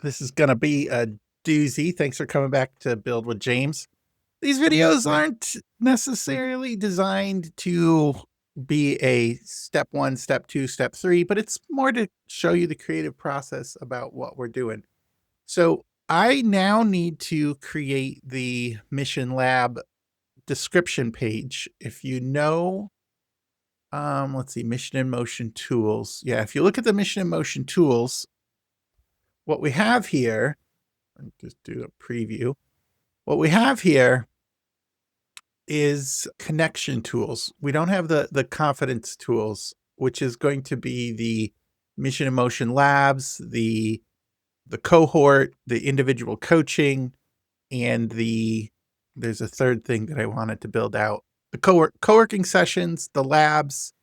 This is going to be a doozy. Thanks for coming back to Build with James. These videos aren't necessarily designed to be a step 1, step 2, step 3, but it's more to show you the creative process about what we're doing. So I now need to create the Mission Lab description page. If you know, let's see, Mission in Motion tools. Yeah, if you look at the Mission in Motion tools, what we have here, let me just do a preview. What we have here is connection tools. We don't have the confidence tools, which is going to be the Mission in Motion labs, the cohort, the individual coaching, and there's a third thing that I wanted to build out. The co-working sessions, the labs,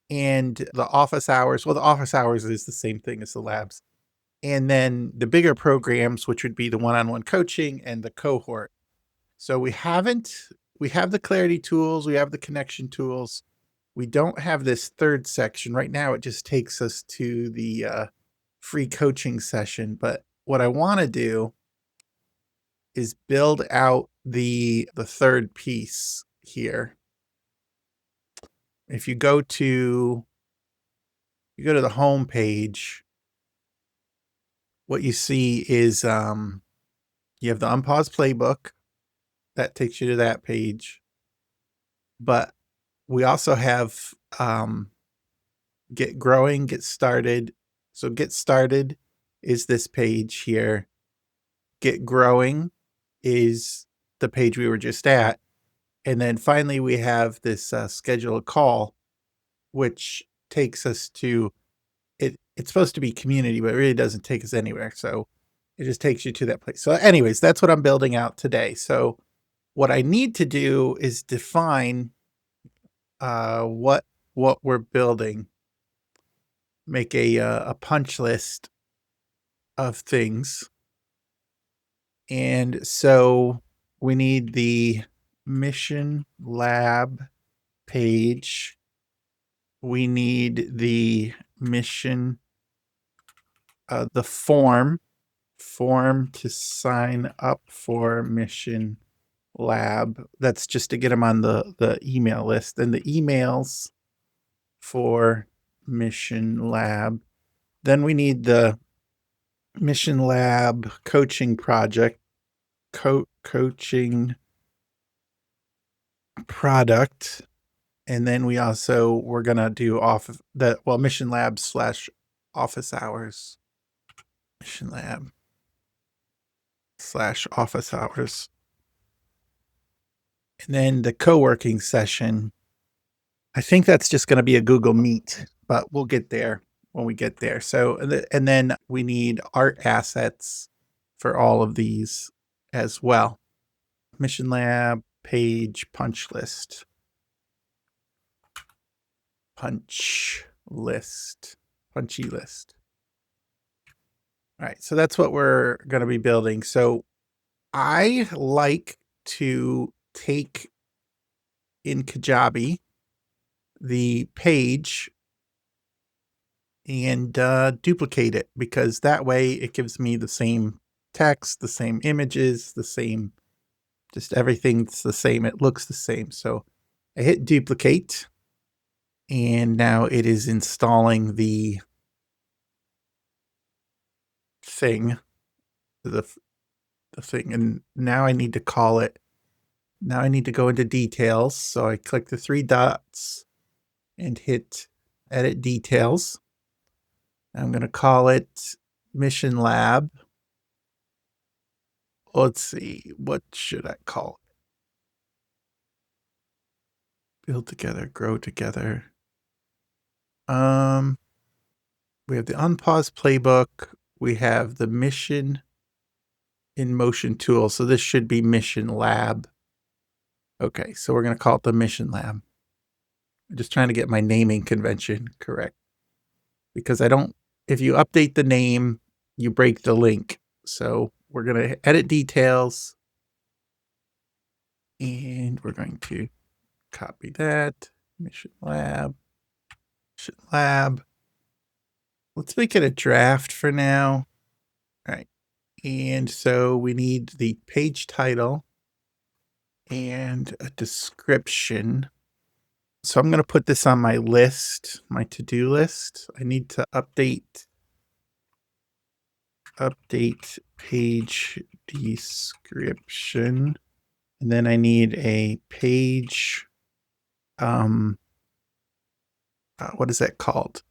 and the office hours. Well, the office hours is the same thing as the labs. And then the bigger programs, which would be the one-on-one coaching and the cohort. So we have the clarity tools, we have the connection tools. We don't have this third section. Right now, it just takes us to the free coaching session. But what I want to do is build out the third piece here. If you go to the home page, what you see is you have the unpause playbook. That takes you to that page. But we also have get growing, get started. So get started is this page here. Get growing is the page we were just at. And then finally we have this schedule a call, which takes us to it's supposed to be community, but it really doesn't take us anywhere. So it just takes you to that place. So anyways, that's what I'm building out today. So what I need to do is define what we're building. Make a punch list of things. And so we need the Mission Lab page. We need the mission, the form to sign up for Mission Lab. That's just to get them on the email list, and the emails for Mission Lab. Then we need the Mission Lab coaching project, coaching product. And then we're going to do Mission Lab / office hours. Mission Lab / office hours. And then the co-working session, I think that's just going to be a Google Meet, but we'll get there when we get there. So, and then we need art assets for all of these as well. Mission Lab page punchy list. All right, so that's what we're going to be building. So I like to take in Kajabi the page and duplicate it, because that way it gives me the same text, the same images, the same, just everything's the same. It looks the same. So I hit duplicate, and now it is installing the thing, the thing. And now I need to call it. Now I need to go into details. So I click the 3 dots and hit edit details. I'm going to call it Mission Lab. Let's see, what should I call it? Build together, grow together. We have the unpause playbook. We have the Mission in Motion tool. So this should be Mission Lab. Okay, so we're going to call it the Mission Lab. I'm just trying to get my naming convention correct, because if you update the name, you break the link. So we're going to edit details, and we're going to copy that. Mission Lab. Let's make it a draft for now. All right. And so we need the page title and a description. So I'm going to put this on my list, my to-do list. I need to update page description. And then I need a page, what is that called?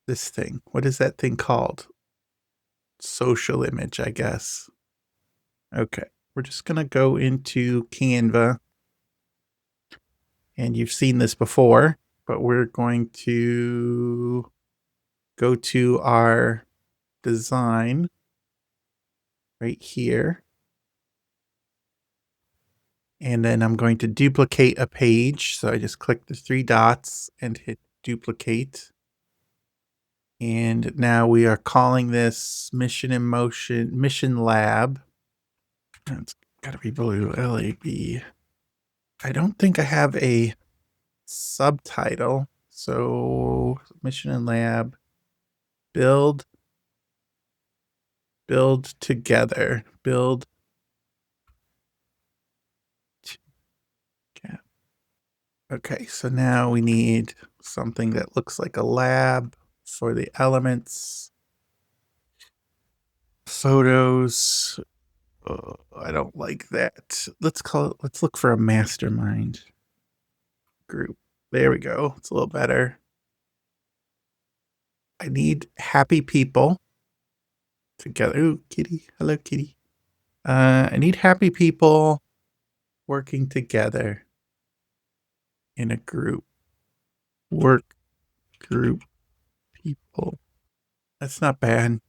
This thing. What is that thing called? Social image, I guess. Okay. We're just going to go into Canva. And you've seen this before, but we're going to go to our design right here. And then I'm going to duplicate a page. So I just click the 3 dots and hit duplicate. And now we are calling this Mission in Motion, Mission Lab. It's got to be blue, LAB. I don't think I have a subtitle. So Mission and Lab, build together, build. Okay, so now we need something that looks like a lab for the elements. Photos. Oh, I don't like that. Let's look for a mastermind group. There we go. It's a little better. I need happy people together. Ooh, kitty. Hello, kitty. I need happy people working together in a group. Work group people. That's not bad.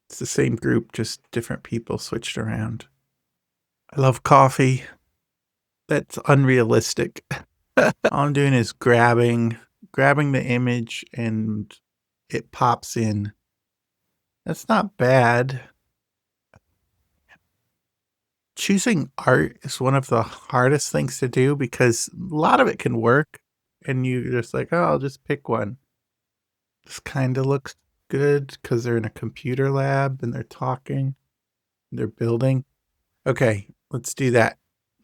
It's the same group, just different people switched around. I love coffee. That's unrealistic. All I'm doing is grabbing the image and it pops in. That's not bad. Choosing art is one of the hardest things to do because a lot of it can work and you're just like, oh, I'll just pick one. This kind of looks good because they're in a computer lab and they're talking, they're building. Okay, let's do that.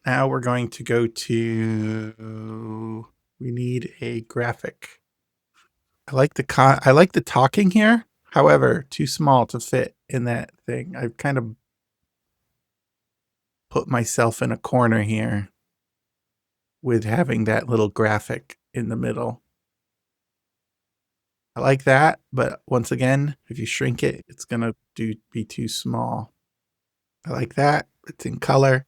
Now we're going to go to, we need a graphic. I like the talking here. However, too small to fit in that thing. I've kind of put myself in a corner here with having that little graphic in the middle. I like that, but once again, if you shrink it, it's going to be too small. I like that. It's in color.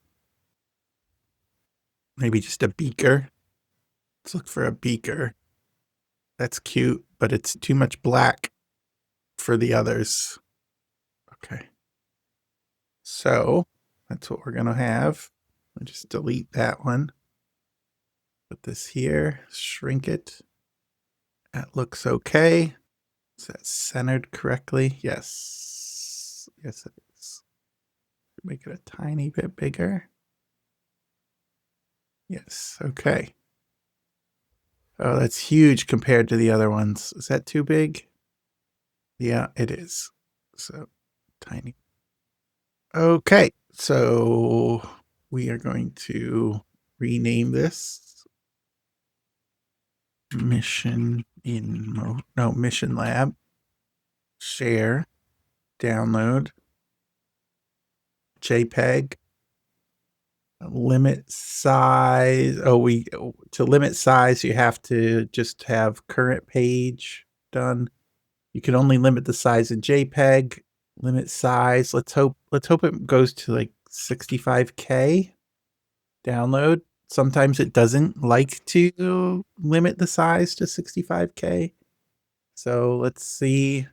Maybe just a beaker. Let's look for a beaker. That's cute, but it's too much black for the others. Okay. So that's what we're going to have. I'll just delete that one. Put this here, shrink it. That looks okay. Is that centered correctly? Yes. Yes, it is. Make it a tiny bit bigger. Yes. Okay. Oh, that's huge compared to the other ones. Is that too big? Yeah, it is. So tiny. Okay. So we are going to rename this Mission Lab. Share, download, JPEG. Limit size. To limit size, you have to just have current page done. You can only limit the size in JPEG. Limit size. Let's hope it goes to like 65K download. Sometimes it doesn't like to limit the size to 65K. So let's see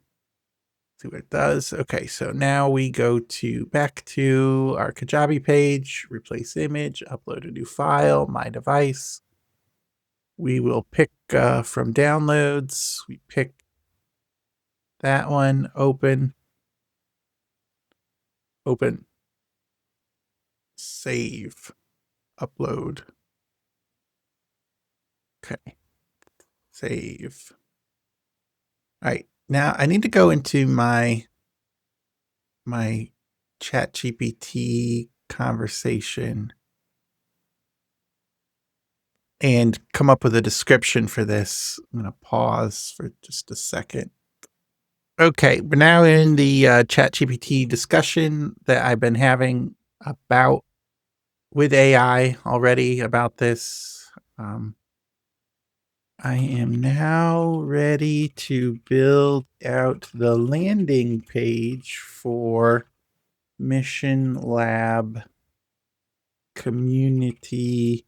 what it does. Okay, so now we go back to our Kajabi page, replace image, upload a new file, my device. We will pick from downloads. We pick that one, open, save, upload. Okay, save. All right, Now I need to go into my ChatGPT conversation and come up with a description for this. I'm going to pause for just a second. Okay, we're now in the ChatGPT discussion that I've been having about with AI already about this. I am now ready to build out the landing page for Mission Lab Community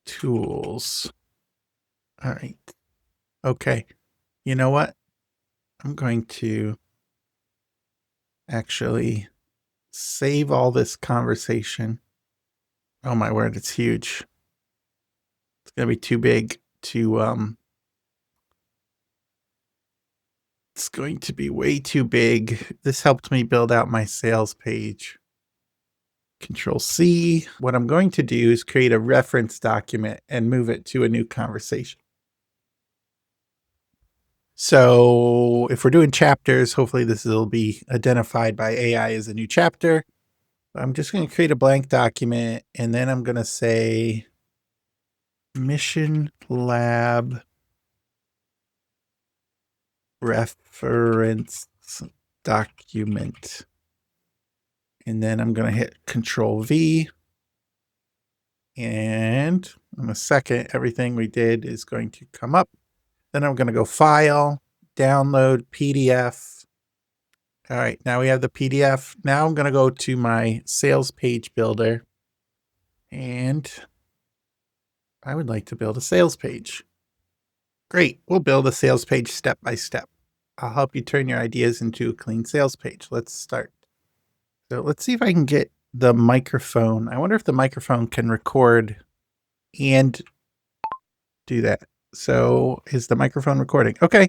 Tools. All right. Okay. You know what? I'm going to actually save all this conversation. Oh my word, it's huge. It's going to be too big to it's going to be way too big. This helped me build out my sales page. Control C. What I'm going to do is create a reference document and move it to a new conversation. So if we're doing chapters, hopefully this will be identified by AI as a new chapter. I'm just going to create a blank document, and then I'm going to say Mission Lab Reference Document. And then I'm going to hit Control V. And in a second, everything we did is going to come up. Then I'm going to go File, Download PDF. All right, now we have the PDF. Now I'm going to go to my sales page builder. And I would like to build a sales page. Great, we'll build a sales page step by step. I'll help you turn your ideas into a clean sales page. Let's start. So let's see if I can get the microphone. I wonder if the microphone can record and do that. So is the microphone recording? Okay.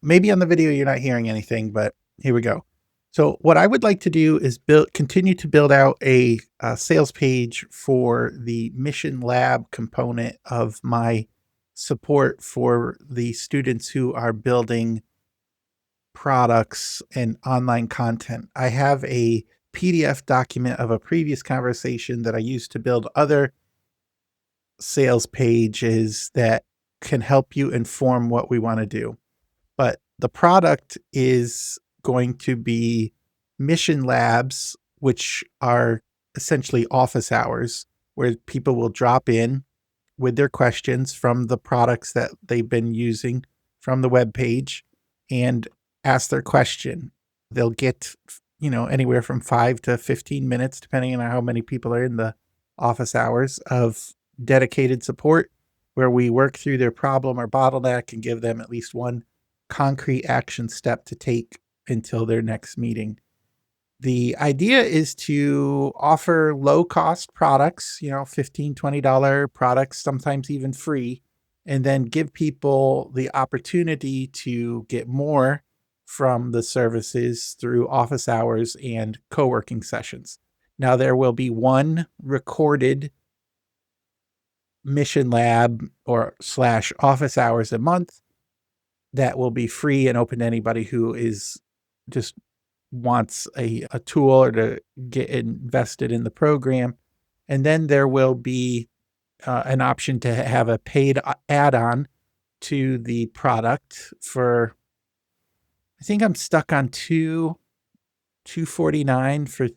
Maybe on the video you're not hearing anything, but here we go. So what I would like to do is continue to build out a sales page for the Mission Lab component of my support for the students who are building products and online content. I have a PDF document of a previous conversation that I used to build other sales pages that can help you inform what we want to do. But the product is going to be Mission Labs, which are essentially office hours where people will drop in with their questions from the products that they've been using from the web page and ask their question. They'll get, anywhere from 5 to 15 minutes, depending on how many people are in the office hours, of dedicated support where we work through their problem or bottleneck and give them at least one concrete action step to take until their next meeting. The idea is to offer low cost products, $15, $20 products, sometimes even free, and then give people the opportunity to get more from the services through office hours and co-working sessions. Now, there will be one recorded Mission Lab or / office hours a month that will be free and open to anybody who is just wants a tool or to get invested in the program. And then there will be an option to have a paid add-on to the product for, I think I'm stuck on $249 for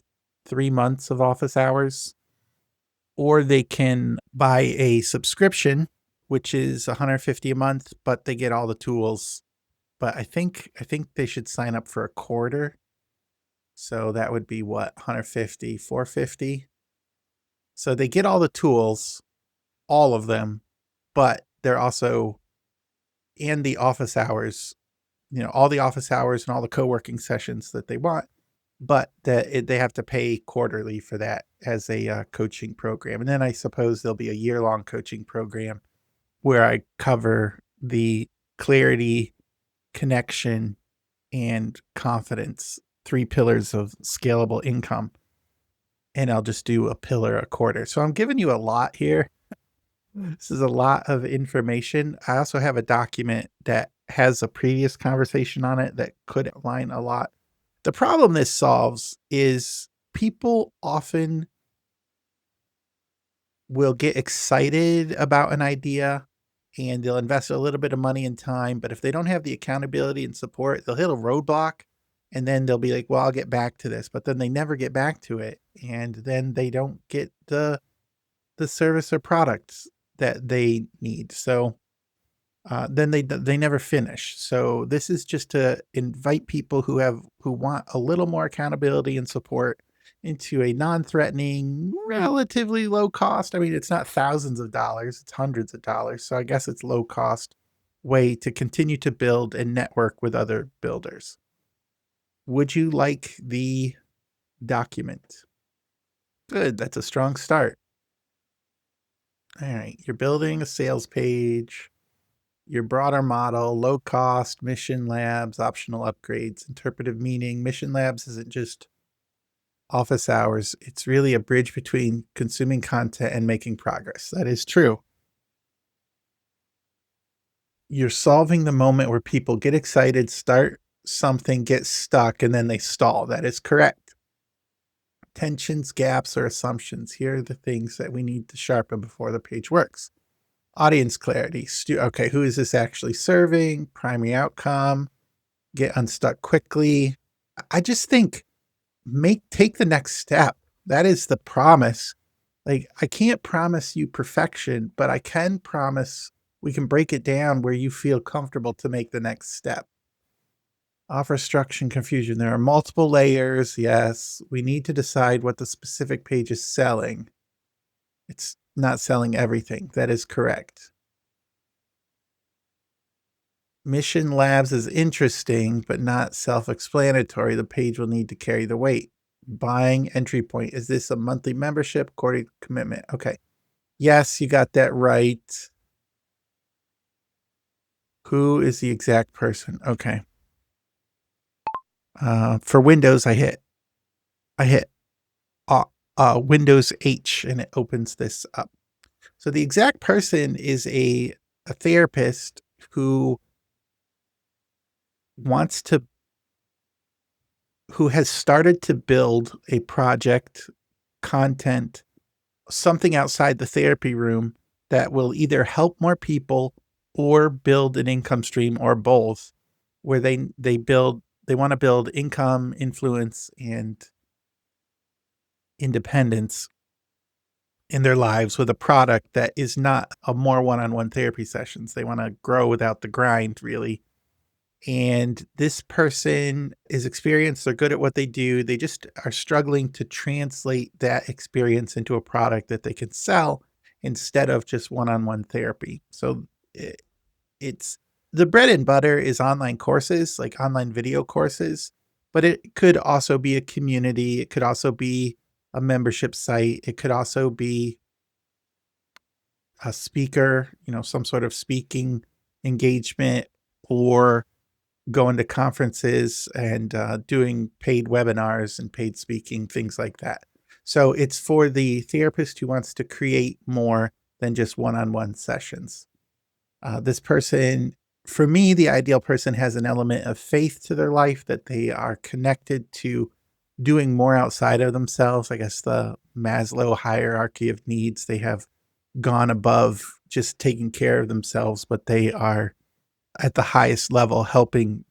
3 months of office hours. Or they can buy a subscription, which is $150 a month, but they get all the tools. But I think they should sign up for a quarter. So that would be what, $150, $450. So they get all the tools, all of them, but they're also in the office hours, all the office hours and all the co-working sessions that they want, but they have to pay quarterly for that as a coaching program. And then I suppose there'll be a year-long coaching program where I cover the clarity, connection, and confidence, 3 pillars of scalable income. And I'll just do a pillar a quarter. So I'm giving you a lot here. This is a lot of information. I also have a document that has a previous conversation on it that could align a lot. The problem this solves is people often will get excited about an idea and they'll invest a little bit of money and time, but if they don't have the accountability and support, they'll hit a roadblock and then they'll be like, "Well, I'll get back to this," but then they never get back to it, and then they don't get the service or products that they need. So then they never finish. So this is just to invite people who want a little more accountability and support into a non-threatening, relatively low cost. I mean, it's not thousands of dollars, it's hundreds of dollars. So I guess it's low cost way to continue to build and network with other builders. Would you like the document? Good, that's a strong start. All right, you're building a sales page. Your broader model, low cost, mission labs, optional upgrades, interpretive meaning. Mission labs isn't just office hours. It's really a bridge between consuming content and making progress. That is true. You're solving the moment where people get excited, start something, get stuck, and then they stall. That is correct. Tensions, gaps, or assumptions. Here are the things that we need to sharpen before the page works. Audience clarity. Okay, who is this actually serving? Primary outcome. Get unstuck quickly. I just think take the next step. That is the promise. Like, I can't promise you perfection, but I can promise we can break it down where you feel comfortable to make the next step. Offer structure and confusion. There are multiple layers. Yes, we need to decide what the specific page is selling. It's not selling everything. That is correct. Mission labs is interesting, but not self-explanatory. The page will need to carry the weight. Buying entry point. Is this a monthly membership? Quarterly commitment. Okay. Yes, you got that right. Who is the exact person? Okay. For Windows, I hit Windows H and it opens this up. So the exact person is a therapist who has started to build a project, content, something outside the therapy room that will either help more people or build an income stream or both, where they want to build income, influence, and independence in their lives with a product that is not a more one-on-one therapy sessions. They want to grow without the grind, really. And this person is experienced, they're good at what they do. They just are struggling to translate that experience into a product that they can sell instead of just one-on-one therapy. So it's the bread and butter is online courses, like online video courses, but it could also be a community. It could also be a membership site. It could also be a speaker, some sort of speaking engagement, or going to conferences and doing paid webinars and paid speaking, things like that. So it's for the therapist who wants to create more than just one-on-one sessions. This person, for me, the ideal person has an element of faith to their life, that they are connected to doing more outside of themselves. I guess the Maslow hierarchy of needs, they have gone above just taking care of themselves, but they are at the highest level helping.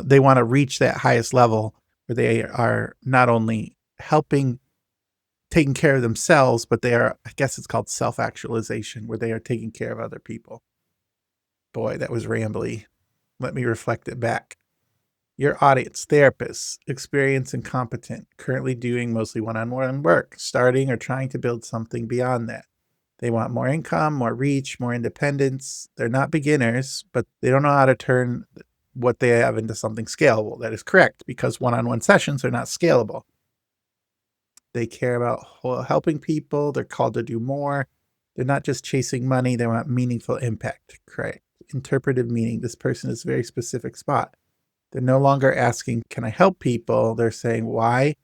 They want to reach that highest level where they are not only taking care of themselves, but they are, I guess it's called self-actualization, where they are taking care of other people. Boy, that was rambly. Let me reflect it back. Your audience: therapists, experienced and competent, currently doing mostly one-on-one work, starting or trying to build something beyond that. They want more income, more reach, more independence. They're not beginners, but they don't know how to turn what they have into something scalable. That is correct, because one-on-one sessions are not scalable. They care about helping people. They're called to do more. They're not just chasing money. They want meaningful impact. Correct. Interpretive meaning. This person is a very specific spot. They're no longer asking, can I help people? They're saying, why?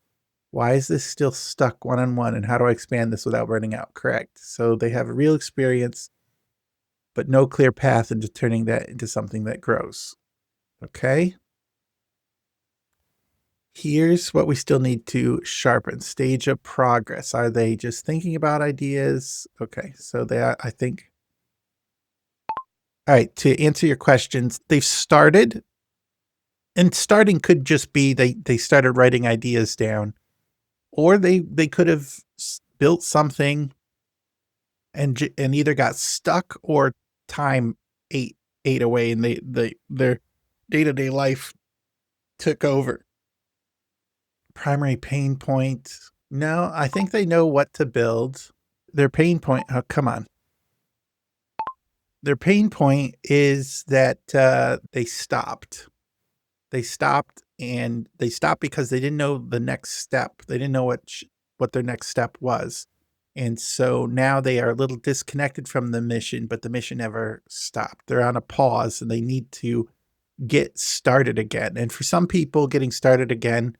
Why is this still stuck one-on-one, and how do I expand this without burning out? Correct. So they have a real experience, but no clear path into turning that into something that grows. Okay. Here's what we still need to sharpen. Stage of progress. Are they just thinking about ideas? Okay, so I think. All right, to answer your questions, they've started, and starting could just be they started writing ideas down, or they could have built something and either got stuck or time ate away, and their day-to-day life took over. Primary pain point. No, I think they know what to build. Their pain point, oh, come on. Their pain point is that they stopped. They stopped, and they stopped because they didn't know the next step. They didn't know what their next step was. And so now they are a little disconnected from the mission, but the mission never stopped. They're on a pause, and they need to get started again. And for some people, getting started again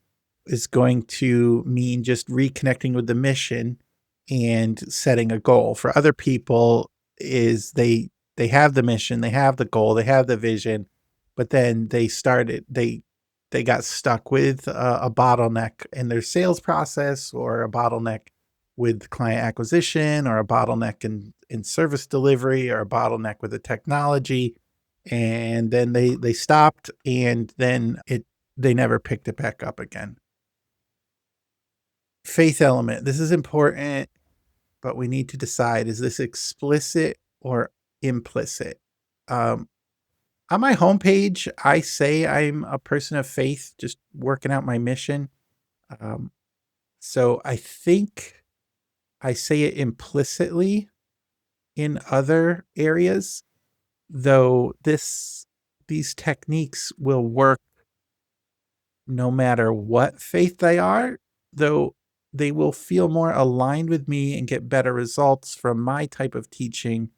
is going to mean just reconnecting with the mission and setting a goal. For other people, is they have the mission, they have the goal, they have the vision, but then they got stuck with a bottleneck in their sales process, or a bottleneck with client acquisition, or a bottleneck in service delivery, or a bottleneck with the technology, and then they stopped, and then they never picked it back up again. Faith element. This is important, but we need to decide, is this explicit or implicit? Um, on my homepage, I say I'm a person of faith, just working out my mission. Um, so I think I say it implicitly in other areas, though these techniques will work no matter what faith they are, though they will feel more aligned with me and get better results from my type of teaching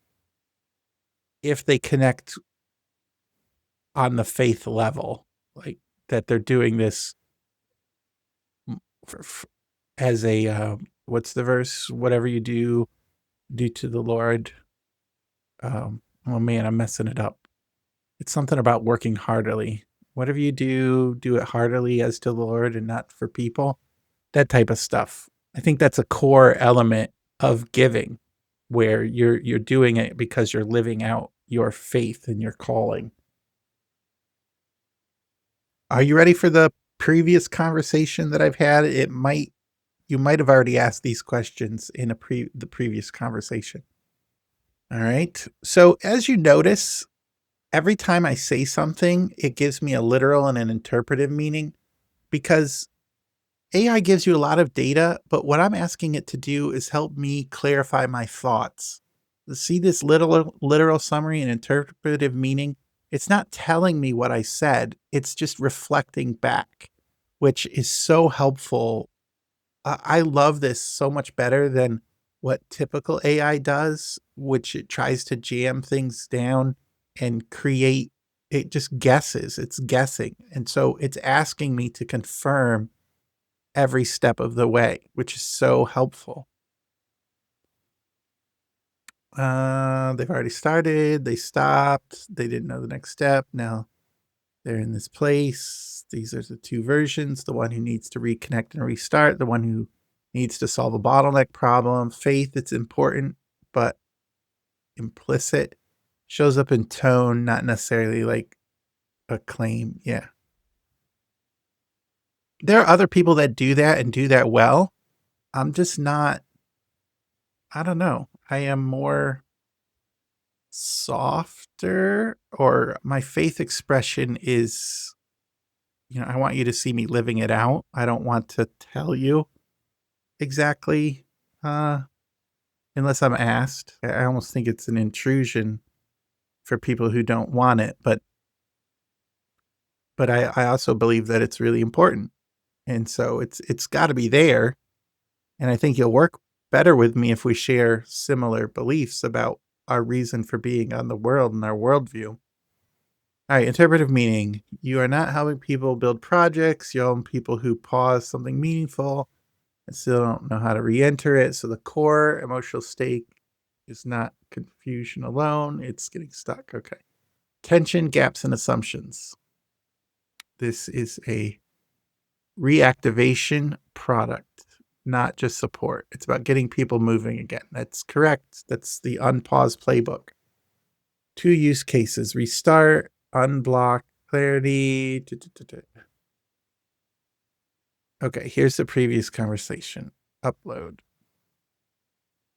if they connect on the faith level, like that they're doing this as a what's the verse? Whatever you do to the Lord. Oh man, I'm messing it up. It's something about working heartily. Whatever you do it heartily as to the Lord and not for people. That type of stuff. I think that's a core element of giving, where you're doing it because you're living out your faith and your calling. Are you ready for the previous conversation that I've had? You might have already asked these questions in the previous conversation. All right. So as you notice, every time I say something, it gives me a literal and an interpretive meaning, because AI gives you a lot of data, but what I'm asking it to do is help me clarify my thoughts. See this literal summary and interpretive meaning? It's not telling me what I said, it's just reflecting back, which is so helpful. I love this so much better than what typical AI does, which it tries to jam things down and create, it just guesses, it's guessing. And so it's asking me to confirm every step of the way, which is so helpful. They've already started, they stopped, they didn't know the next step. Now they're in this place. These are the two versions, the one who needs to reconnect and restart, the one who needs to solve a bottleneck problem. Faith, it's important, but implicit, shows up in tone, not necessarily like a claim. Yeah. There are other people that do that and do that well. I'm just not, I don't know. I am more softer, or my faith expression is, I want you to see me living it out. I don't want to tell you exactly, uh, unless I'm asked. I almost think it's an intrusion for people who don't want it, but I also believe that it's really important. And so it's gotta be there. And I think you'll work better with me if we share similar beliefs about our reason for being on the world and our worldview. All right, interpretive meaning. You are not helping people build projects. You're helping people who pause something meaningful and still don't know how to re-enter it. So the core emotional state It's not confusion alone. It's getting stuck. Okay. Tension, gaps, and assumptions. This is a reactivation product, not just support. It's about getting people moving again. That's correct. That's the unpause playbook. 2 use cases: restart, unblock, clarity. Okay, here's the previous conversation. Upload.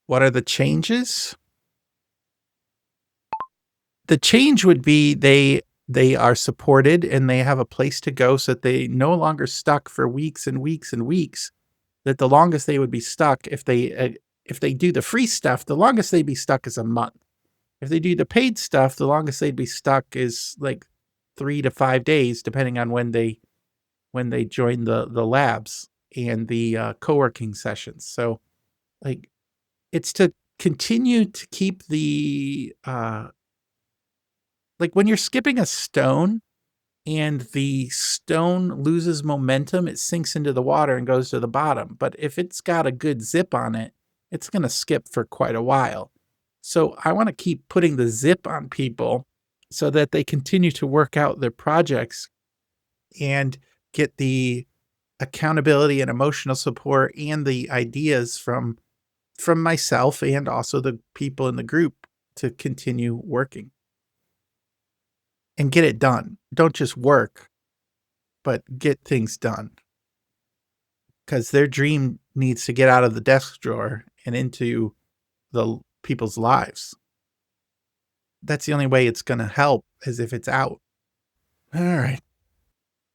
What are the changes? The change would be they are supported and they have a place to go so that they no longer stuck for weeks and weeks and weeks. That the longest they would be stuck if they do the free stuff, the longest they'd be stuck is a month. If they do the paid stuff, the longest they'd be stuck is like 3 to 5 days, depending on when they join the labs and the co-working sessions. So like it's to continue to keep the like when you're skipping a stone and the stone loses momentum, it sinks into the water and goes to the bottom. But if it's got a good zip on it, it's going to skip for quite a while. So I want to keep putting the zip on people so that they continue to work out their projects and get the accountability and emotional support and the ideas from myself and also the people in the group to continue working and get it done. Don't just work, but get things done. Because their dream needs to get out of the desk drawer and into the people's lives. That's the only way it's going to help, is if it's out. All right.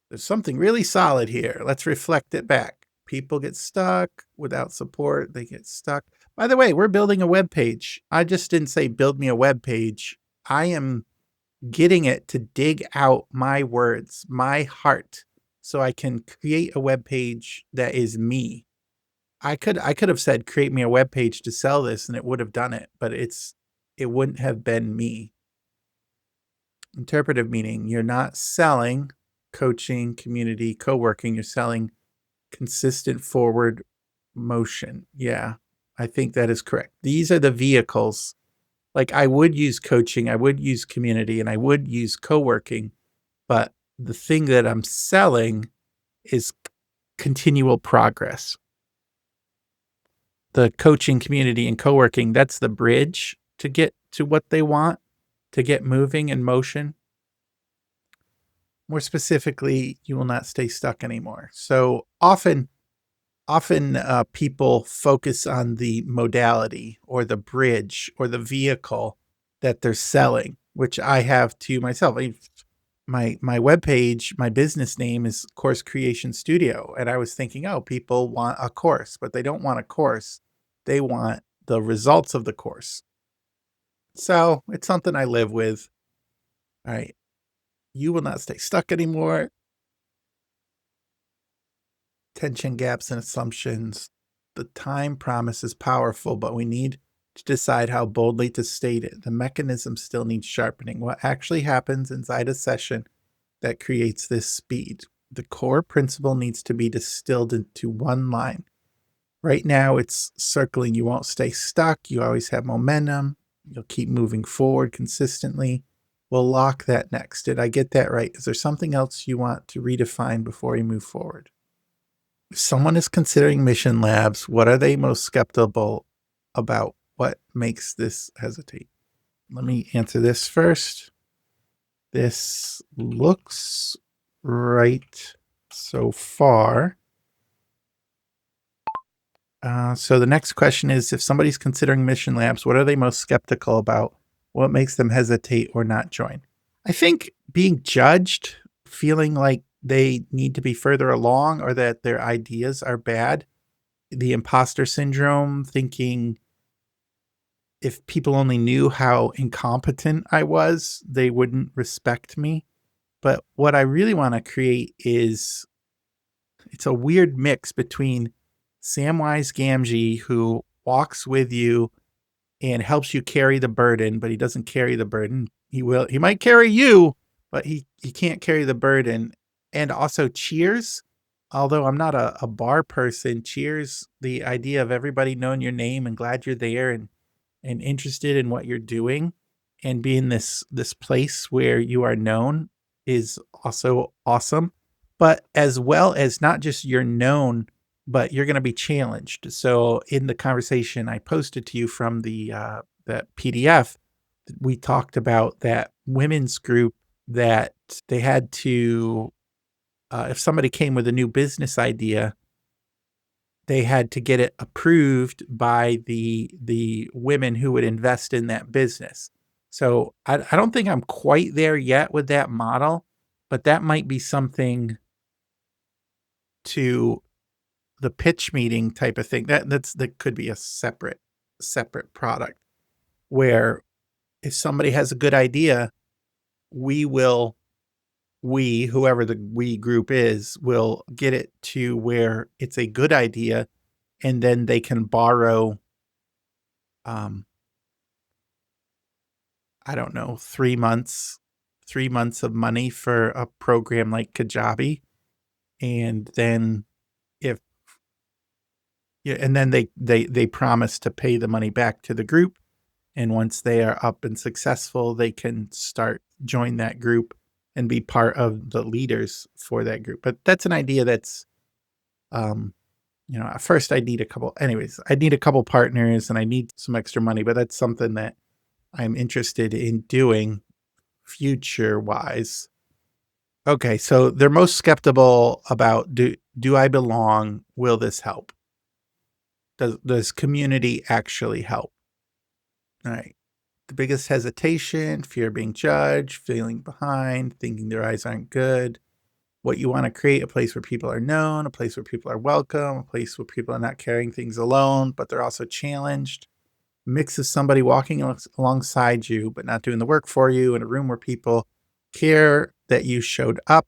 There's something really solid here. Let's reflect it back. People get stuck without support. They get stuck. By the way, we're building a web page. I just didn't say build me a web page. I am getting it to dig out my words, my heart, so I can create a web page that is me. I could have said create me a web page to sell this and it would have done it, but it wouldn't have been me. Interpretive meaning, you're not selling coaching, community, co-working, you're selling consistent forward motion. Yeah, I think that is correct. These are the vehicles. Like I would use coaching, I would use community, and I would use co-working, but the thing that I'm selling is continual progress. The coaching, community, and co-working, that's the bridge to get to what they want, to get moving in motion. More specifically, you will not stay stuck anymore. So often people focus on the modality or the bridge or the vehicle that they're selling, which I have to myself. My webpage, my business name is Course Creation Studio. And I was thinking, oh, people want a course, but they don't want a course. They want the results of the course. So it's something I live with. All right. You will not stay stuck anymore. Tension, gaps, and assumptions. The time promise is powerful, but we need to decide how boldly to state it. The mechanism still needs sharpening. What actually happens inside a session that creates this speed? The core principle needs to be distilled into one line. Right now, it's circling. You won't stay stuck. You always have momentum. You'll keep moving forward consistently. We'll lock that next. Did I get that right? Is there something else you want to redefine before you move forward? If someone is considering mission labs, what are they most skeptical about? What makes this hesitate? Let me answer this first. This looks right so far. So the next question is, if somebody's considering mission labs, what are they most skeptical about? What makes them hesitate or not join? I think being judged, feeling like they need to be further along or that their ideas are bad, the imposter syndrome, thinking if people only knew how incompetent I was, they wouldn't respect me. But what I really want to create is, it's a weird mix between Samwise Gamgee, who walks with you and helps you carry the burden, but he doesn't carry the burden. He might carry you, but he can't carry the burden. And also Cheers, although I'm not a bar person, Cheers, the idea of everybody knowing your name and glad you're there and and interested in what you're doing and be in this place where you are known is also awesome. But as well as not just you're known, but you're going to be challenged. So in the conversation I posted to you from that PDF, we talked about that women's group that they had to, if somebody came with a new business idea, they had to get it approved by the women who would invest in that business. So I don't think I'm quite there yet with that model, but that might be something to the pitch meeting type of thing. That could be a separate product where if somebody has a good idea, we will we, whoever the we group is, will get it to where it's a good idea, and then they can borrow, um, I don't know, 3 months of money for a program like Kajabi. And then if yeah, and then they promise to pay the money back to the group. And once they are up and successful, they can join that group and be part of the leaders for that group. But that's an idea that's, um, at first I need a couple partners and I need some extra money, but that's something that I'm interested in doing future wise. Okay, so they're most skeptical about do I belong? Will this help? Does community actually help? All right. The biggest hesitation, fear of being judged, feeling behind, thinking their eyes aren't good. What you want to create, a place where people are known, a place where people are welcome, a place where people are not carrying things alone, but they're also challenged. Mix of somebody walking alongside you, but not doing the work for you, in a room where people care that you showed up.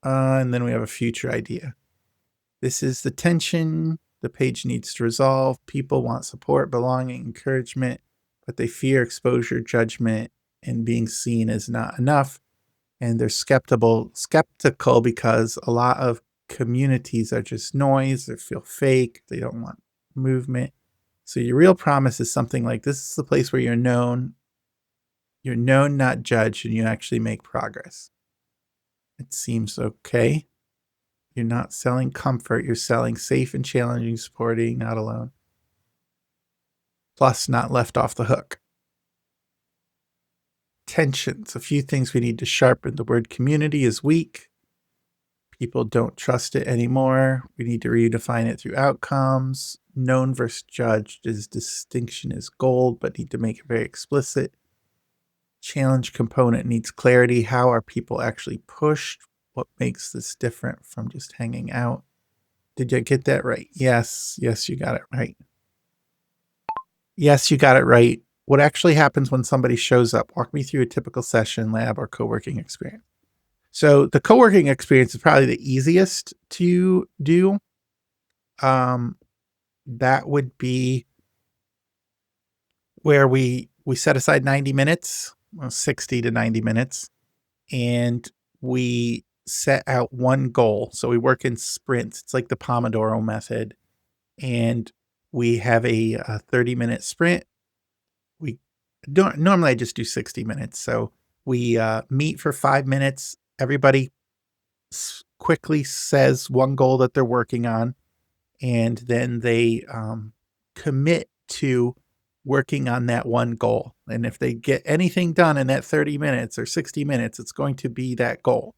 And then we have a future idea. This is the tension the page needs to resolve. People want support, belonging, encouragement, but they fear exposure, judgment, and being seen as not enough. And they're skeptical because a lot of communities are just noise. They feel fake. They don't want movement. So your real promise is something like this is the place where you're known, not judged, and you actually make progress. It seems okay. You're not selling comfort. You're selling safe and challenging, supporting, not alone. Plus, not left off the hook. Tensions. A few things we need to sharpen. The word community is weak. People don't trust it anymore. We need to redefine it through outcomes. Known versus judged is distinction is gold, but need to make it very explicit. Challenge component needs clarity. How are people actually pushed? What makes this different from just hanging out? Did you get that right? Yes, you got it right. Yes, you got it right. What actually happens when somebody shows up? Walk me through a typical session, lab, or co-working experience. So the co-working experience is probably the easiest to do. That would be where we set aside 90 minutes, 60 to 90 minutes, and we set out one goal. So we work in sprints. It's like the Pomodoro method. And we have a 30-minute sprint. We don't normally I just do 60 minutes. So we meet for 5 minutes. Everybody quickly says one goal that they're working on, and then they commit to working on that one goal. And if they get anything done in that 30 minutes or 60 minutes, it's going to be that goal.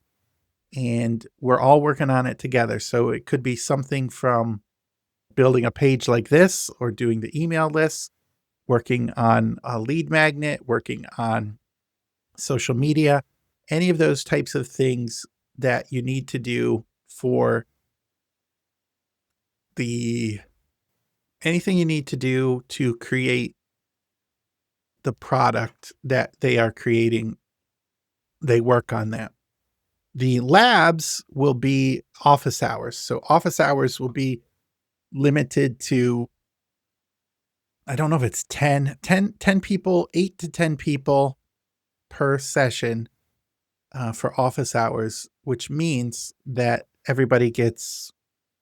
And we're all working on it together. So it could be something from building a page like this or doing the email list, working on a lead magnet, working on social media, any of those types of things that you need to do for anything you need to do to create the product that they are creating. They work on that. The labs will be office hours. So office hours will be limited to, I don't know if it's 10 people, 8 to 10 people per session for office hours, which means that everybody gets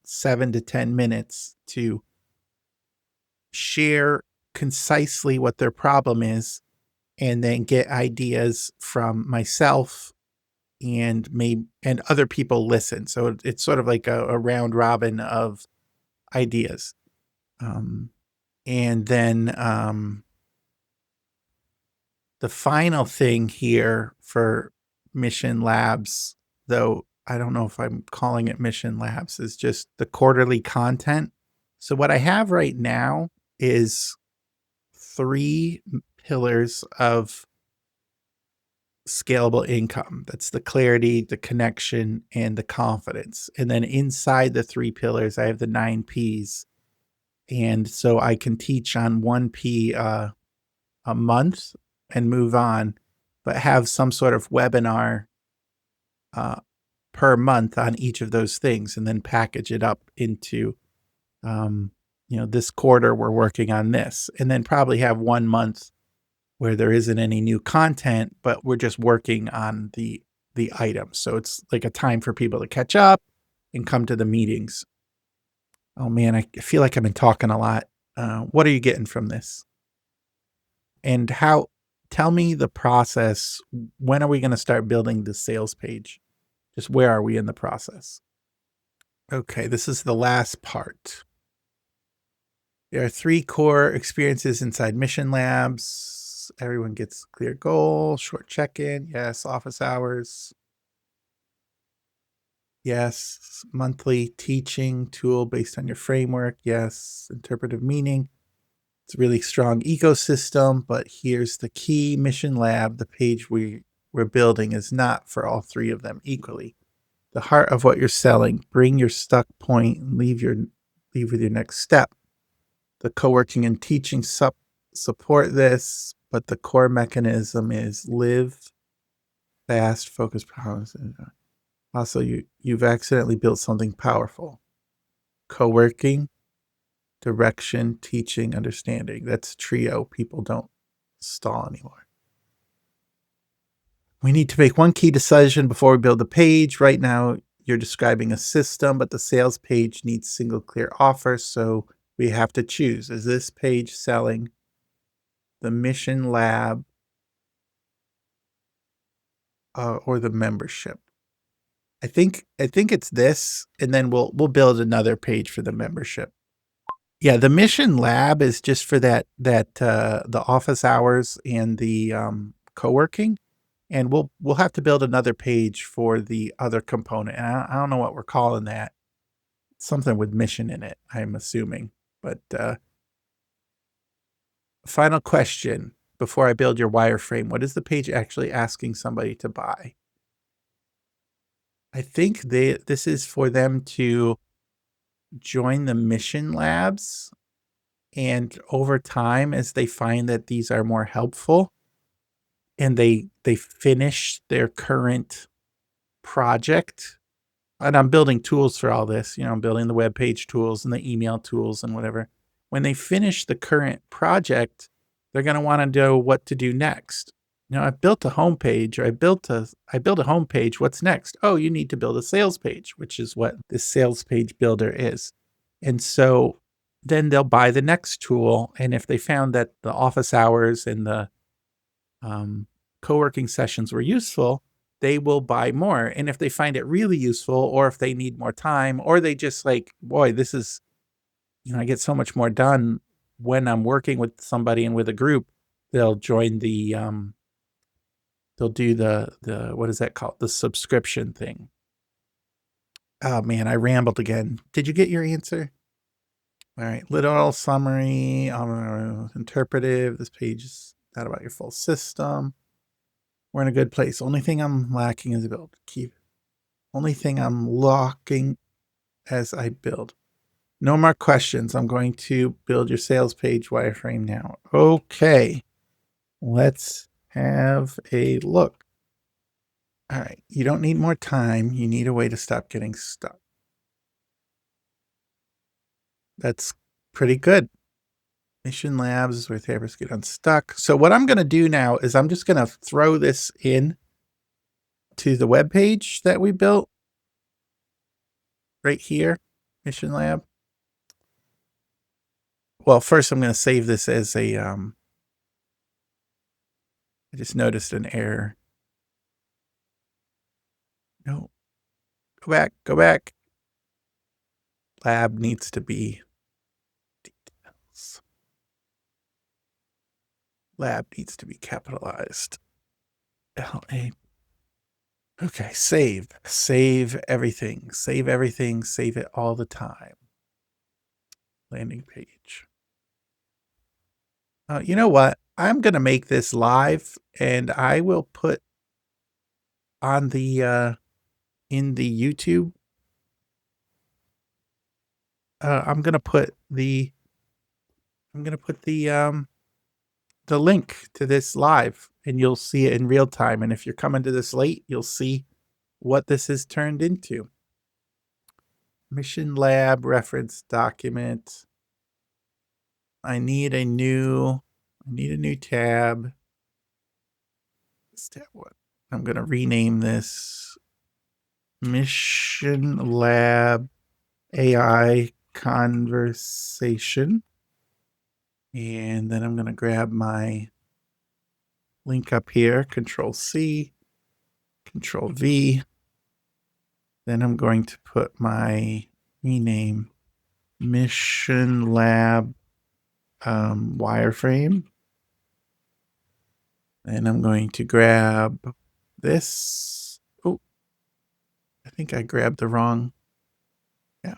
7 to 10 minutes to share concisely what their problem is and then get ideas from myself and other people listen. So it's sort of like a round robin of ideas. Um, and then the final thing here for Mission Labs, though I don't know if I'm calling it Mission Labs, is just the quarterly content. So what I have right now is 3 pillars of scalable income. That's the clarity, the connection, and the confidence. And then inside the 3 pillars, I have the 9 Ps. And so I can teach on 1 P a month and move on, but have some sort of webinar uh, per month on each of those things, and then package it up into, this quarter we're working on this, and then probably have 1 month where there isn't any new content, but we're just working on the items. So it's like a time for people to catch up and come to the meetings. Oh man, I feel like I've been talking a lot. What are you getting from this? And tell me the process. When are we going to start building the sales page? Just where are we in the process? Okay, this is the last part. There are 3 core experiences inside Mission Labs. Everyone gets clear goal, short check-in. Yes, office hours. Yes, monthly teaching tool based on your framework. Yes, interpretive meaning. It's a really strong ecosystem, but here's the key. Mission Lab, the page we're building, is not for all 3 of them equally. The heart of what you're selling. Bring your stuck point and leave with your next step. The co-working and teaching support this, but the core mechanism is live fast, focus, powers. Also, you've accidentally built something powerful. Co-working, direction, teaching, understanding. That's a trio people don't stall anymore. We need to make one key decision before we build the page. Right now, you're describing a system, but the sales page needs single clear offer. So we have to choose. Is this page selling the Mission Lab or the membership? I think it's this, and then we'll build another page for the membership. Yeah, the Mission Lab is just for the office hours and the co-working, and we'll have to build another page for the other component. And I don't know what we're calling that. Something with mission in it, I'm assuming. But final question before I build your wireframe: what is the page actually asking somebody to buy? I think this is for them to join the Mission Labs, and over time, as they find that these are more helpful and they finish their current project, and I'm building tools for all this, I'm building the web page tools and the email tools and whatever. When they finish the current project, they're going to want to know what to do next. I built a homepage, or I built a homepage. What's next? Oh, you need to build a sales page, which is what this sales page builder is. And so then they'll buy the next tool. And if they found that the office hours and the co-working sessions were useful, they will buy more. And if they find it really useful, or if they need more time, or they just like, boy, this is, I get so much more done when I'm working with somebody and with a group, they'll join the, they'll do the, what is that called? The subscription thing. Oh man, I rambled again. Did you get your answer? All right, literal summary, interpretive. This page is not about your full system. We're in a good place. Only thing I'm lacking is a build. Only thing I'm locking as I build. No more questions. I'm going to build your sales page wireframe now. Okay, let's have a look. All right, you don't need more time. You need a way to stop getting stuck. That's pretty good. Mission Labs is where therapists get unstuck. So what I'm going to do now is I'm just going to throw this in to the web page that we built right here, Mission Lab. well, first I'm going to save this as a, I just noticed an error. No, go back. Lab needs to be details. Lab needs to be capitalized. LA. Okay, save everything, save everything, save it all the time. Landing page. You know what? I'm going to make this live and I will put on the, in the YouTube. I'm going to put the link to this live and you'll see it in real time. And if you're coming to this late, you'll see what this has turned into. Mission lab reference document. I need a new tab. This tab what? I'm going to rename this Mission Lab AI Conversation. And then I'm going to grab my link up here, Control C, Control V. Then I'm going to put my rename Mission Lab Wireframe. And I'm going to grab this. Oh, I think I grabbed the wrong. Yeah.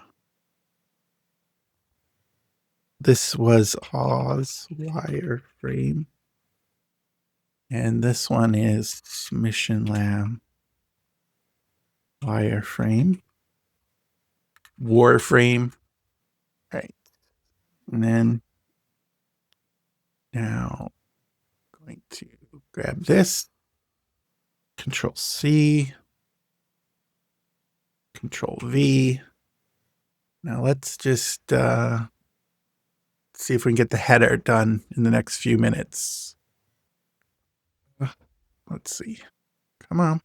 This was Oz Wireframe. And this one is Mission Lab Wireframe. Warframe. Right. And then now I'm going to grab this. Control C. Control V. Now let's just see if we can get the header done in the next few minutes. Let's see. Come on.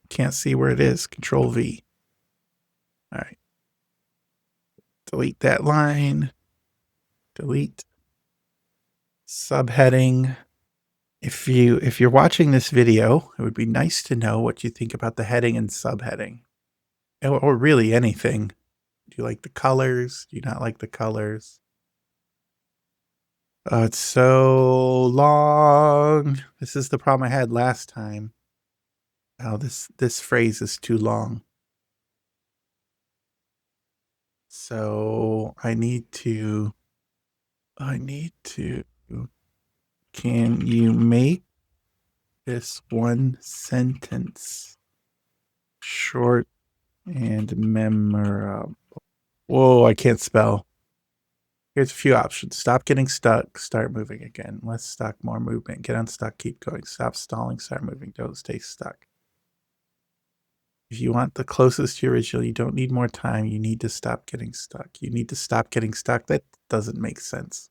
Can't see where it is. Control V. All right. Delete that line. Delete. Subheading. If you're watching this video, it would be nice to know what you think about the heading and subheading. Or really anything. Do you like the colors? Do you not like the colors? Oh, it's so long. This is the problem I had last time. Oh, this phrase is too long. So I need to, can you make this one sentence short and memorable? Whoa, I can't spell. Here's a few options. Stop getting stuck, start moving again. Less stuck, more movement. Get unstuck, keep going. Stop stalling, start moving. Don't stay stuck. If you want the closest to your original, you don't need more time. You need to stop getting stuck. You need to stop getting stuck. That doesn't make sense.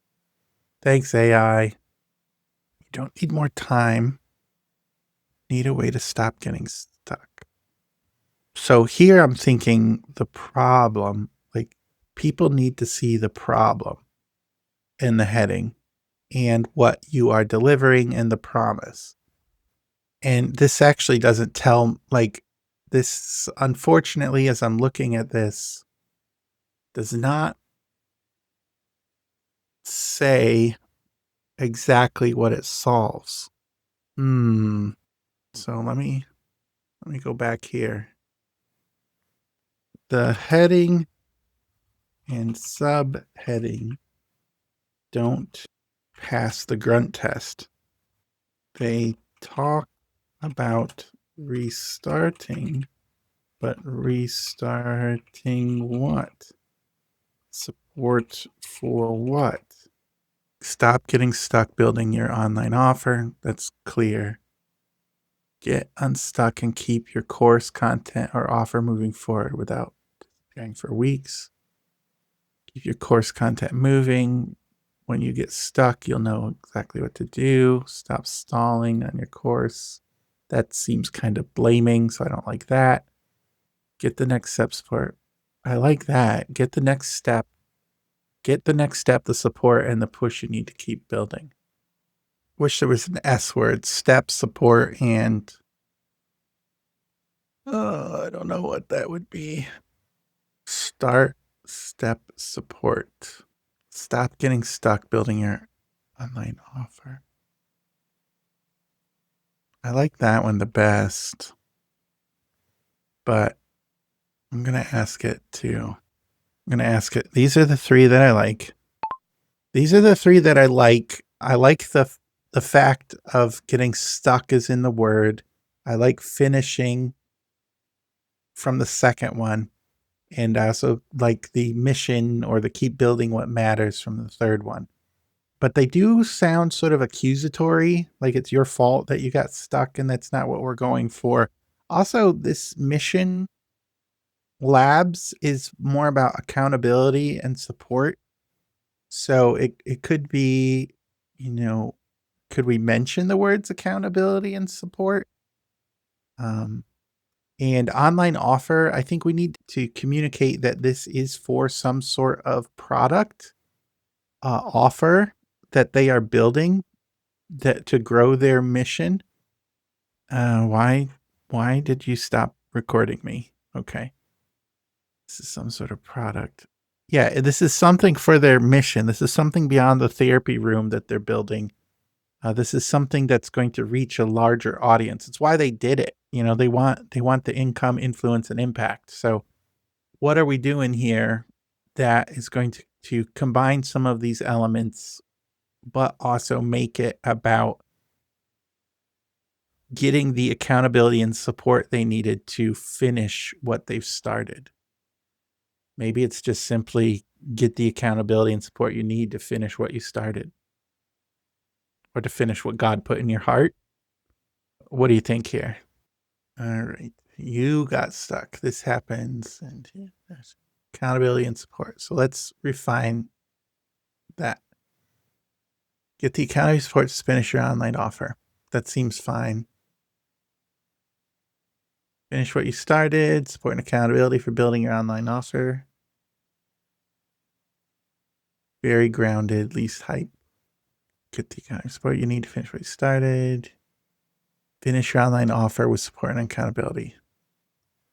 Thanks, AI. You don't need more time. Need a way to stop getting stuck. So here I'm thinking the problem, like people need to see the problem in the heading and what you are delivering and the promise. And this actually doesn't tell, like this, unfortunately, as I'm looking at this, does not say exactly what it solves. So let me go back here. The heading and subheading don't pass the grunt test. They talk about restarting, but restarting what? Support for what? Stop getting stuck building your online offer. That's clear. Get unstuck and keep your course content or offer moving forward without disappearing for weeks. Keep your course content moving. When you get stuck, you'll know exactly what to do. Stop stalling on your course. That seems kind of blaming, so I don't like that. Get the next steps for it. I like that. Get the next step Get the next step, the support, and the push you need to keep building. Wish there was an S word, step, support, and I don't know what that would be. Start, step, support. Stop getting stuck building your online offer. I like that one the best, but I'm going to ask it too. I'm going to ask it. These are the three that I like. These are the three that I like. I like the fact of getting stuck is in the word. I like finishing from the second one. And I also like the mission or the keep building what matters from the third one. But they do sound sort of accusatory, like it's your fault that you got stuck, and that's not what we're going for. Also, this mission labs is more about accountability and support. So it could be, could we mention the words accountability and support? And online offer, I think we need to communicate that this is for some sort of product offer that they are building that to grow their mission. Why did you stop recording me? Okay. This is some sort of product. Yeah, this is something for their mission. This is something beyond the therapy room that they're building. This is something that's going to reach a larger audience. It's why they did it. They want the income, influence, and impact. So what are we doing here that is going to combine some of these elements, but also make it about getting the accountability and support they needed to finish what they've started? Maybe it's just simply get the accountability and support you need to finish what you started, or to finish what God put in your heart. What do you think here? All right. You got stuck. This happens. And there's accountability and support. So let's refine that. Get the accountability support to finish your online offer. That seems fine. Finish what you started. Support and accountability for building your online offer. Very grounded, least hype. Get the accountability support you need to finish what you started. Finish your online offer with support and accountability.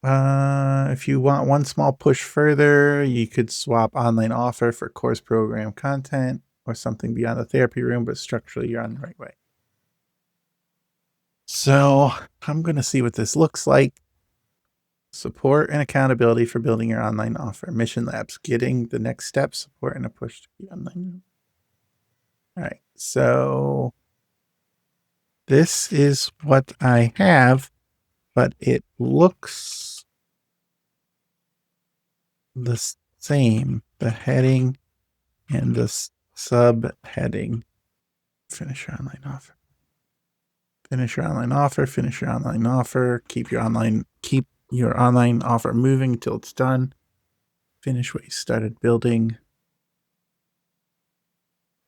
If you want one small push further, you could swap online offer for course program content or something beyond the therapy room, but structurally you're on the right way. So I'm going to see what this looks like. Support and accountability for building your online offer. Mission labs, getting the next step, support and a push to be online. All right. So this is what I have, but it looks the same. The heading and the subheading. Finish your online offer. Finish your online offer. Finish your online offer. Keep your online offer moving till it's done. Finish what you started building.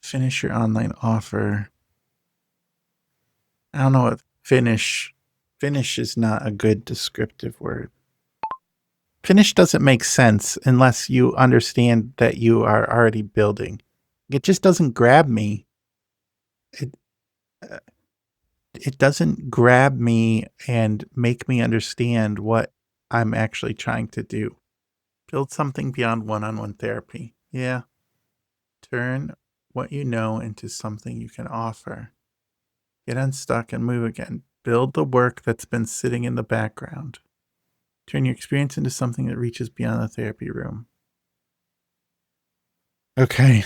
Finish your online offer. I don't know what finish. Finish is not a good descriptive word. Finish doesn't make sense unless you understand that you are already building. It just doesn't grab me. It doesn't grab me and make me understand what I'm actually trying to do. Build something beyond one-on-one therapy. Yeah. Turn what you know into something you can offer. Get unstuck and move again. Build the work that's been sitting in the background. Turn your experience into something that reaches beyond the therapy room. Okay.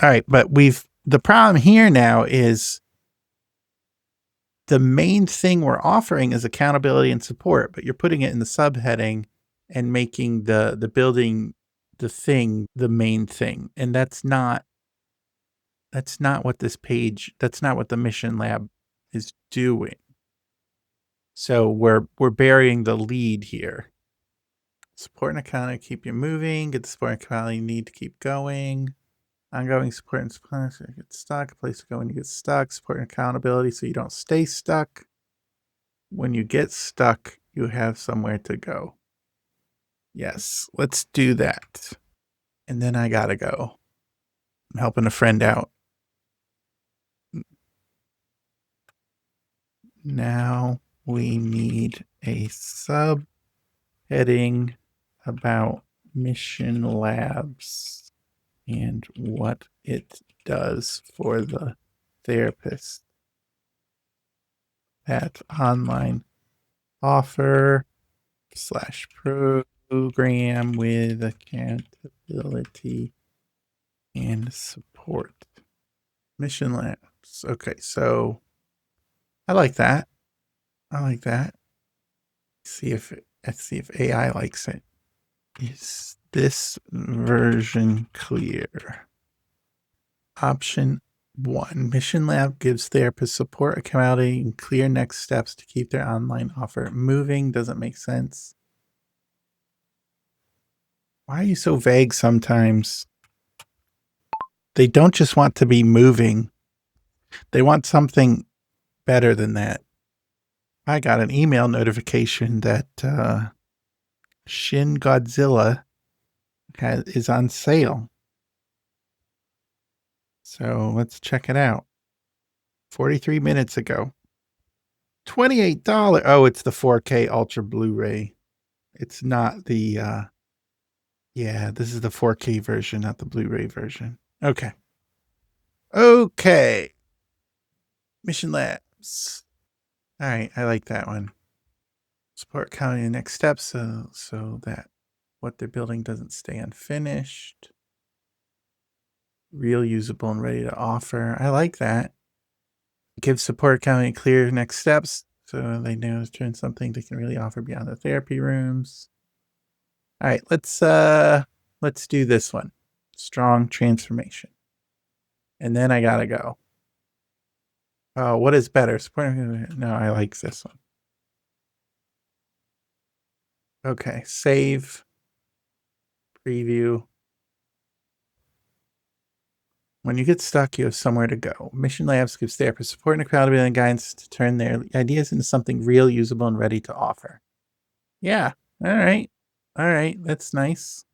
All right, but the problem here now is the main thing we're offering is accountability and support, but you're putting it in the subheading and making the building the thing the main thing. And that's not what that's not what the mission lab is doing. So we're burying the lead here. Support and accountability keep you moving. Get the support and accountability you need to keep going. Ongoing support and support so you get stuck. A place to go when you get stuck. Support and accountability so you don't stay stuck. When you get stuck, you have somewhere to go. Yes, let's do that. And then I gotta go. I'm helping a friend out. Now we need a subheading about Mission Labs and what it does for the therapist. That online offer / program with accountability and support. Mission Labs. Okay, so I like that. I like that. Let's see if AI likes it. Is this version clear? Option 1. Mission Lab gives therapists support, accountability, and clear next steps to keep their online offer moving. Doesn't make sense. Why are you so vague sometimes? They don't just want to be moving. They want something better than that. I got an email notification that Shin Godzilla is on sale. So let's check it out. 43 minutes ago. $28. Oh, it's the 4K Ultra Blu-ray. It's not the yeah, this is the 4K version, not the Blu-ray version. Okay. Okay. Mission Labs. All right, I like that one. Support counting the next steps so that what they're building doesn't stay unfinished. Real usable and ready to offer. I like that. Give support counting clear next steps so they know it's doing something they can really offer beyond the therapy rooms. All right, let's do this one. Strong transformation. And then I gotta go. Oh, what is better? No, I like this one. Okay, save. Preview. When you get stuck, you have somewhere to go. Mission Labs gives therapists support and accountability and guidance to turn their ideas into something real, usable, and ready to offer. Yeah. All right. All right. That's nice.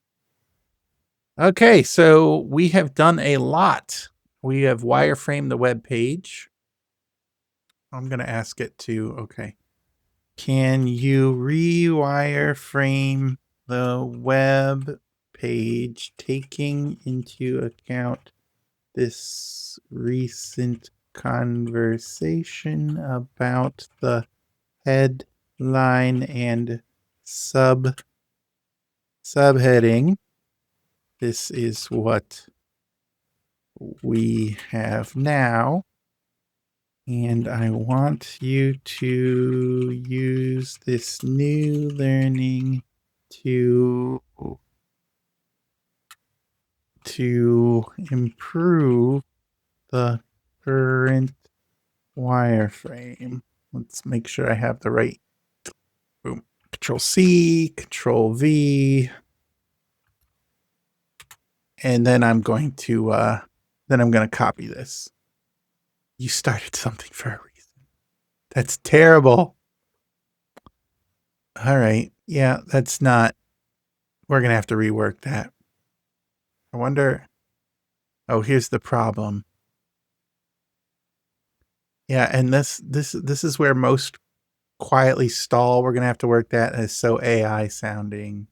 Okay, so we have done a lot. We have wireframed the web page. I'm going to ask it to, okay. Can you rewireframe the web page taking into account this recent conversation about the headline and subheading? This is what we have now. And I want you to use this new learning to improve the current wireframe. Let's make sure I have the right. Boom. Control C, Control V. And then I'm going to copy this. You started something for a reason. That's terrible. All right. Yeah, that's not. We're going to have to rework that. I wonder. Oh, here's the problem. Yeah, and this is where most quietly stall. We're going to have to work that as so AI sounding.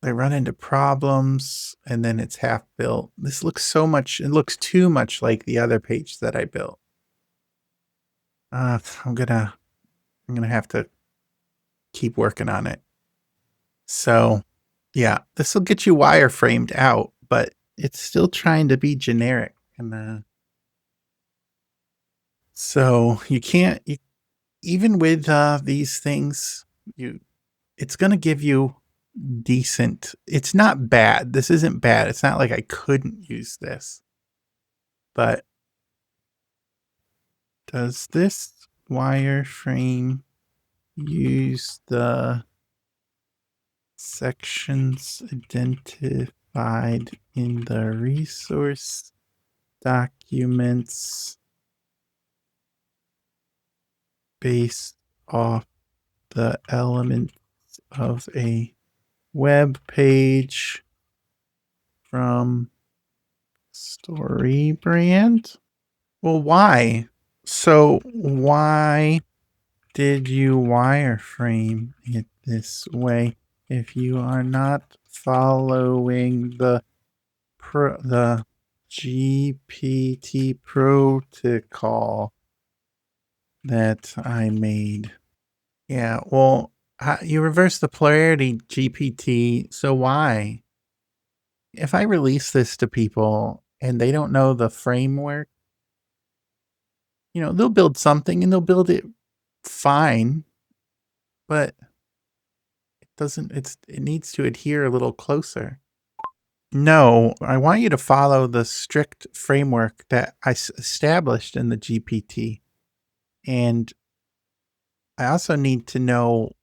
They run into problems and then it's half built. This looks so much, it looks too much like the other page that I built. I'm gonna have to keep working on it. So yeah, this will get you wireframed out, but it's still trying to be generic. And so you can't, even with these things, it's going to give you decent. It's not bad. This isn't bad. It's not like I couldn't use this. But does this wireframe use the sections identified in the resource documents based off the elements of a web page from story brand. Well, why? So why did you wireframe it this way if you are not following the GPT protocol that I made? Yeah, well, you reverse the polarity GPT, so why? If I release this to people and they don't know the framework, they'll build something and they'll build it fine, but it needs to adhere a little closer. No, I want you to follow the strict framework that I established in the GPT. And I also need to know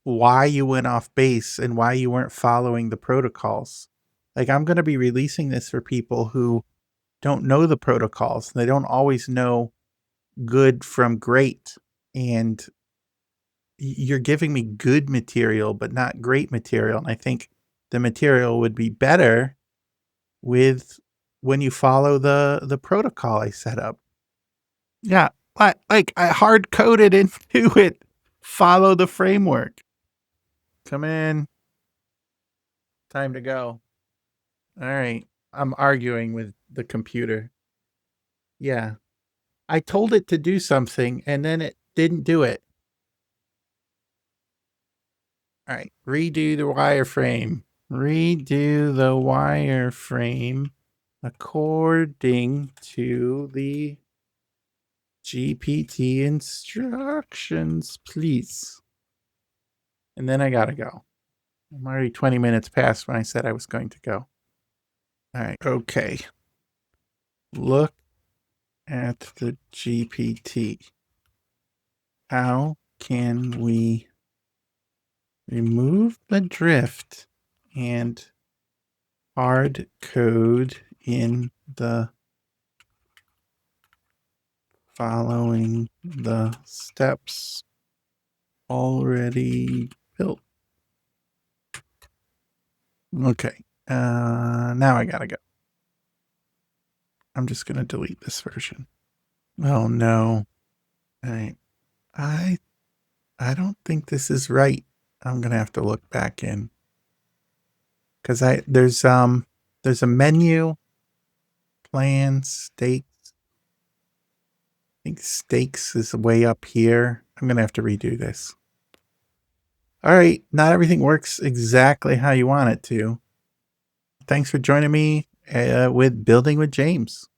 why you went off base and why you weren't following the protocols. Like, I'm going to be releasing this for people who don't know the protocols. They don't always know good from great. And you're giving me good material, but not great material. And I think the material would be better with when you follow the protocol I set up. Yeah, like I hard coded into it. Follow the framework. Come in. Time to go. All right. I'm arguing with the computer. Yeah. I told it to do something and then it didn't do it. All right. Redo the wireframe. Redo the wireframe according to the GPT instructions, please. And then I gotta go. I'm already 20 minutes past when I said I was going to go. All right. Okay. Look at the GPT. How can we remove the drift and hard code in the following the steps already built? Okay. Now I gotta go. I'm just gonna delete this version. Oh no. All right. I don't think this is right. I'm gonna have to look back in. Cause there's a menu, plan, stakes. I think stakes is way up here. I'm gonna have to redo this. All right, not everything works exactly how you want it to. Thanks for joining me with Building with James.